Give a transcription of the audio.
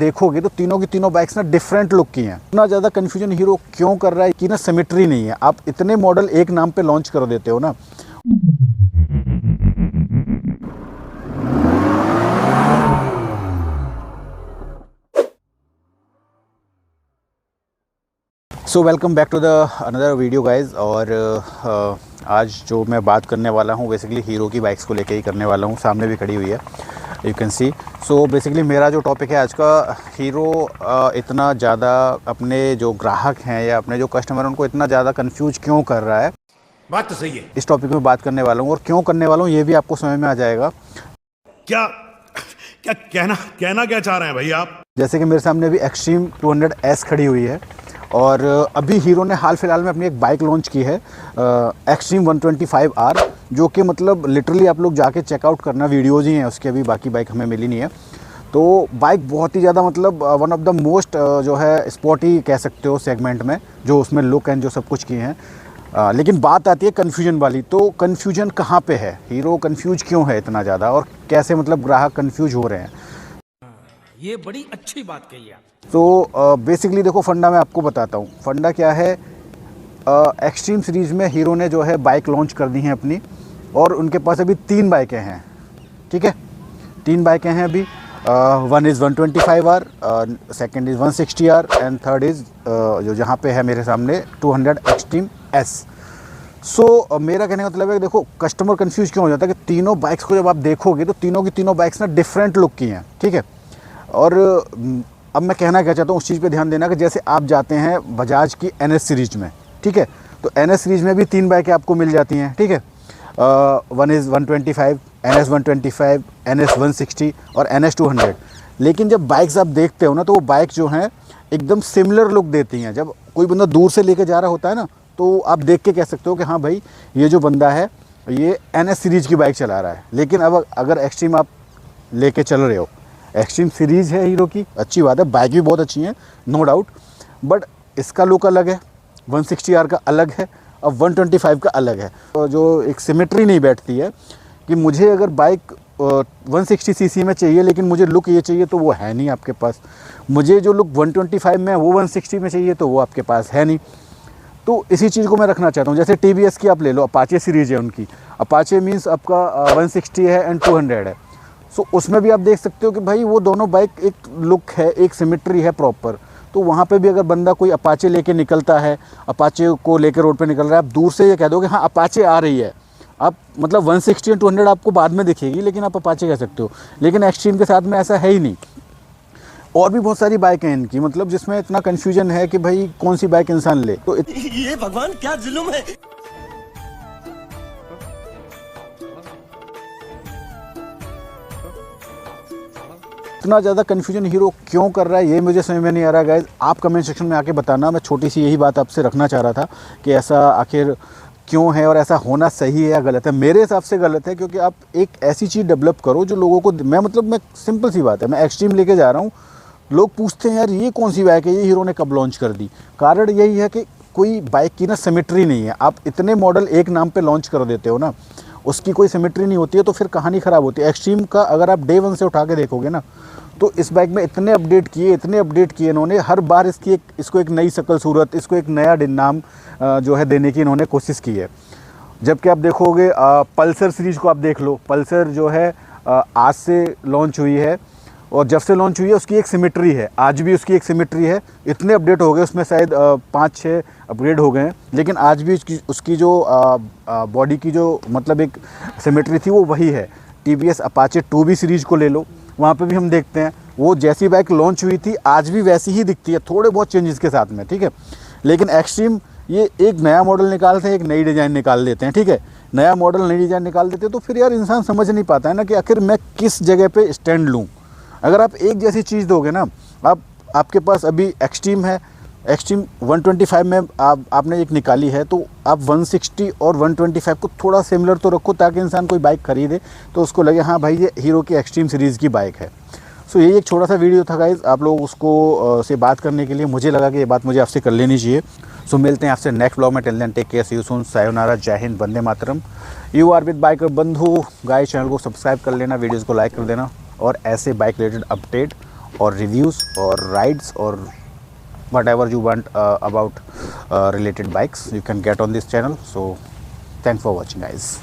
देखोगे तो तीनों की तीनों बाइक्स ना डिफरेंट लुक की हैं। इतना ज़्यादा कन्फ्यूजन हीरो क्यों कर रहा है कि ना सिमेट्री नहीं है। आप इतने मॉडल एक नाम पे लॉन्च कर देते हो ना। So welcome back to the another video guys. और आज जो मैं बात करने वाला हूँ बेसिकली हीरो की बाइक्स को लेके ही करने वाला हूँ। सामने भी खड़ी हुई है, you can see. So basically मेरा जो टॉपिक है आज का, हीरो इतना ज़्यादा अपने जो ग्राहक हैं या अपने जो कस्टमर हैं उनको इतना ज़्यादा कंफ्यूज क्यों कर रहा है। बात तो सही है। इस टॉपिक में बात करने वाला हूँ और क्यों करने वाला हूँ ये भी आपको समझ में आ जाएगा। क्या क्या कहना क्या चाह रहे हैं भाई आप? जैसे कि मेरे सामने अभी एक्सट्रीम 200S खड़ी हुई है और अभी हीरो ने हाल फिलहाल में अपनी एक बाइक लॉन्च की है एक्सट्रीम 125R, जो कि मतलब लिटरली आप लोग जाके चेकआउट करना, वीडियोज़ ही हैं उसके, अभी बाकी बाइक हमें मिली नहीं है। तो बाइक बहुत ही ज़्यादा मतलब वन ऑफ द मोस्ट जो है स्पोर्टी कह सकते हो सेगमेंट में, जो उसमें लुक एंड जो सब कुछ किए हैं। लेकिन बात आती है कन्फ्यूजन वाली। तो कन्फ्यूजन कहाँ पे है, हीरो कन्फ्यूज क्यों है इतना ज़्यादा और कैसे मतलब ग्राहक कन्फ्यूज हो रहे हैं। ये बड़ी अच्छी बात कही आप। तो बेसिकली देखो, फंडा मैं आपको बताता हूँ। फंडा क्या है, एक्सट्रीम सीरीज़ में हीरो ने जो है बाइक लॉन्च कर दी हैं अपनी, और उनके पास अभी 3 बाइकें हैं, ठीक है। 3 बाइकें हैं अभी। One is 125R, second is 160R and third is जो जहाँ पे है मेरे सामने 200 एक्सट्रीम S। सो मेरा कहने का मतलब है कि देखो, कस्टमर कंफ्यूज क्यों हो जाता है कि तीनों बाइक्स को जब आप देखोगे तो तीनों की तीनों बाइक्स ना डिफरेंट लुक की हैं, ठीक है। और अब मैं कहना क्या चाहता हूँ उस चीज़ पे ध्यान देना कि जैसे आप जाते हैं बजाज की NS सीरीज़ में, ठीक है, तो NS सीरीज़ में भी 3 बाइकें आपको मिल जाती हैं, ठीक है। वन इज़ 125, NS 125, NS 160 और NS 200। लेकिन जब बाइक्स आप देखते हो ना तो वो बाइक जो हैं एकदम सिमिलर लुक देती हैं। जब कोई बंदा दूर से लेके जा रहा होता है ना, तो आप देख के कह सकते हो कि हाँ भाई, ये जो बंदा है ये NS सीरीज़ की बाइक चला रहा है। लेकिन अब अगर एक्सट्रीम आप लेके चल रहे हो, एक्सट्रीम सीरीज़ है हीरो की, अच्छी बात है, बाइक भी बहुत अच्छी है, नो डाउट, बट इसका लुक अलग है, 160R का अलग है और 125 का अलग है। तो जो एक सिमेट्री नहीं बैठती है कि मुझे अगर बाइक 160cc में चाहिए लेकिन मुझे लुक ये चाहिए तो वो है नहीं आपके पास। मुझे जो लुक 125 में है वो 160 में चाहिए तो वो आपके पास है नहीं। तो इसी चीज़ को मैं रखना चाहता हूँ। जैसे TVS की आप ले लो, अपाचे सीरीज़ है उनकी। अपाचे मीन्स आपका 160 है एंड 200 है। सो उसमें भी आप देख सकते हो कि भाई वो दोनों बाइक एक लुक है, एक सिमेट्री है प्रॉपर। तो वहाँ पे भी अगर बंदा कोई अपाचे लेके निकलता है, अपाचे को लेकर रोड पे निकल रहा है, आप दूर से ये कह दो कि हाँ अपाचे आ रही है, आप मतलब 160 और 200 आपको बाद में दिखेगी लेकिन आप अपाचे कह सकते हो। लेकिन एक्सट्रीम के साथ में ऐसा है ही नहीं। और भी बहुत सारी बाइक हैं इनकी, मतलब जिसमें इतना कन्फ्यूजन है कि भाई कौन सी बाइक इंसान ले। तो ये भगवान क्या जुल्म है। इतना ज़्यादा कन्फ्यूजन हीरो क्यों कर रहा है ये मुझे समझ में नहीं आ रहा। गाइज आप कमेंट सेक्शन में आके बताना। मैं छोटी सी यही बात आपसे रखना चाह रहा था कि ऐसा आखिर क्यों है और ऐसा होना सही है या गलत है। मेरे हिसाब से गलत है, क्योंकि आप एक ऐसी चीज़ डेवलप करो जो लोगों को, मैं सिंपल सी बात है, मैं एक्सट्रीम लेके जा रहा हूँ, लोग पूछते हैं यार ये कौन सी बाइक है, ये हीरो ने कब लॉन्च कर दी। कारण यही है कि कोई बाइक की ना सिमेट्री नहीं है। आप इतने मॉडल एक नाम पे लॉन्च कर देते हो ना, उसकी कोई सिमेट्री नहीं होती है, तो फिर कहानी ख़राब होती है। एक्सट्रीम का अगर आप डे 1 से उठा के देखोगे ना, तो इस बाइक में इतने अपडेट किए इन्होंने। हर बार इसको एक नई शक्ल सूरत, इसको एक नया नाम जो है देने की इन्होंने कोशिश की है। जबकि आप देखोगे पल्सर सीरीज़ को आप देख लो। पल्सर जो है आज से लॉन्च हुई है और जब से लॉन्च हुई है उसकी एक सिमेट्री है, आज भी उसकी एक सिमेट्री है। इतने अपडेट हो गए उसमें, शायद 5-6 अपग्रेड हो गए हैं, लेकिन आज भी उसकी जो बॉडी की जो मतलब एक सिमेट्री थी वो वही है। TVS अपाचे 2B सीरीज़ को ले लो, वहाँ पे भी हम देखते हैं वो जैसी बाइक लॉन्च हुई थी आज भी वैसी ही दिखती है, थोड़े बहुत चेंजेस के साथ में, ठीक है। लेकिन एक्सट्रीम ये एक नया मॉडल निकालते हैं, एक नई डिज़ाइन निकाल देते हैं, ठीक है। नया मॉडल नई डिज़ाइन निकाल देते हैं तो फिर यार इंसान समझ नहीं पाता है ना कि आखिर मैं किस जगह पे स्टैंड लूँ। अगर आप एक जैसी चीज़ दोगे ना, आपके पास अभी एक्सट्रीम है, एक्सट्रीम 125 में आपने एक निकाली है, तो आप 160 और 125 को थोड़ा सिमिलर तो रखो ताकि इंसान कोई बाइक खरीदे तो उसको लगे हाँ भाई ये हीरो की एक्सट्रीम सीरीज़ की बाइक है। सो यही एक छोटा सा वीडियो था गाइज़, आप लोग उसको से बात करने के लिए मुझे लगा कि ये बात मुझे आपसे कर लेनी चाहिए। सो मिलते हैं आपसे नेक्स्ट ब्लॉग में। Till then take care, see you soon, सायोनारा, जय हिंद, वंदे मातरम। You are with biker Bandhu. Guys channel को सब्सक्राइब कर लेना, वीडियोज़ को लाइक कर देना और ऐसे बाइक रिलेटेड अपडेट और रिव्यूज़ और राइड्स और whatever you want about related bikes, you can get on this channel. So thanks for watching, guys.